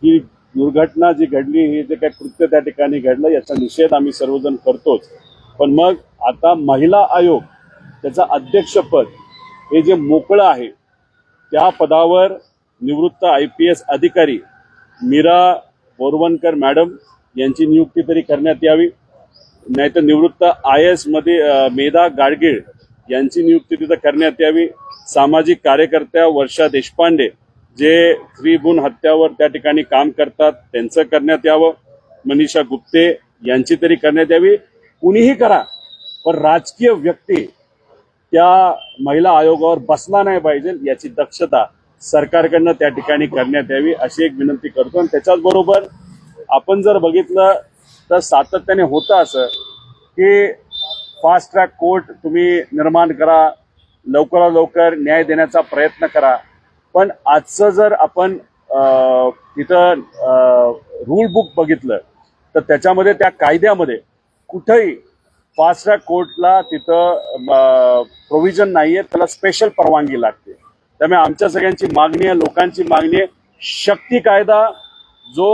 ही दुर्घटना जी घडली, हे जे काही कृत्य त्या ठिकाणी घडलं, याचा निषेध आम्ही सर्वजण करतोच. पण मग आता महिला आयोग त्याचं अध्यक्षपद हे जे मोकळं आहे, त्या पदावर निवृत्त IPS अधिकारी मीरा बोरवणकर मॅडम यांची नियुक्ती तरी करण्यात यावी, नाहीतर निवृत्त IAS मध्ये मेधा गाडगीळ यांची नियुक्ती तिथं करण्यात यावी. सामाजिक कार्यकर्त्या वर्षा देशपांडे जे स्त्री भ्रूण हत्यावर त्या ठिकाणी काम करतात त्यांचं करण्यात यावं. मनीषा गुप्ते यांची तरी करण्यात यावी. कुणीही करा, पण राजकीय व्यक्ती त्या महिला आयोगावर बसला नाही पाहिजे याची दक्षता सरकारकडनं त्या ठिकाणी करण्यात यावी अशी एक विनंती करतो. आणि त्याच्याच बरोबर आपण जर बघितलं तर सातत्याने होतं असं की फास्ट ट्रॅक कोर्ट तुम्ही निर्माण करा, लवकरात लवकर न्याय देण्याचा प्रयत्न करा. पण आजचं जर आपण तिथं रूल बुक बघितलं तर त्याच्यामध्ये त्या कायद्यामध्ये कुठेही फास्ट ट्रॅक कोर्टला तिथं प्रोव्हिजन नाहीये, त्याला स्पेशल परवानगी लागते. त्यामुळे आमच्या सगळ्यांची मागणी आहे, लोकांची मागणी आहे, शक्ती कायदा जो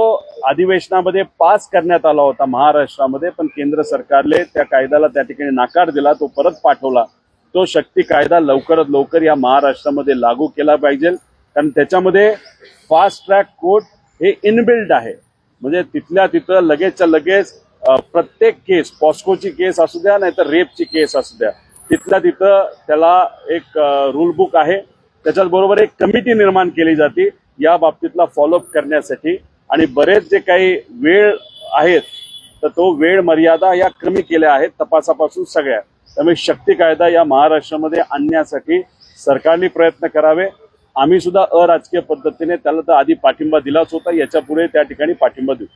अधिवेशनामध्ये पास करण्यात आला होता महाराष्ट्रामध्ये, पण केंद्र सरकारने त्या कायद्याला त्या ठिकाणी नकार दिला, तो परत पाठवला. तो शक्ती कायदा लवकरात लवकर या महाराष्ट्रामध्ये लागू केला पाहिजे, कारण त्याच्यामध्ये फास्ट ट्रॅक कोर्ट हे इनबिल्ड आहे. म्हणजे तिथल्या तिथं लगेचच्या लगेच प्रत्येक केस, पॉस्कोची केस असू द्या नाहीतर रेपची केस असू द्या, तिथल्या तिथं त्याला एक रूल बुक आहे. त्याच्याच बरोबर एक कमिटी निर्माण केली जाते या बाबतीतला फॉलोअप करण्यासाठी. आणि बरेच जे काही वेळ आहेत तर तो वेळ मर्यादा या कमी केल्या आहेत तपासापासून सगळ्या. त्यामुळे शक्ती कायदा या महाराष्ट्रामध्ये आणण्यासाठी सरकारने प्रयत्न करावे. आम्ही सुद्धा अराजकीय पद्धतीने त्याला तर आधी पाठिंबा दिलाच होता, याच्या पुढे त्या ठिकाणी पाठिंबा देऊ.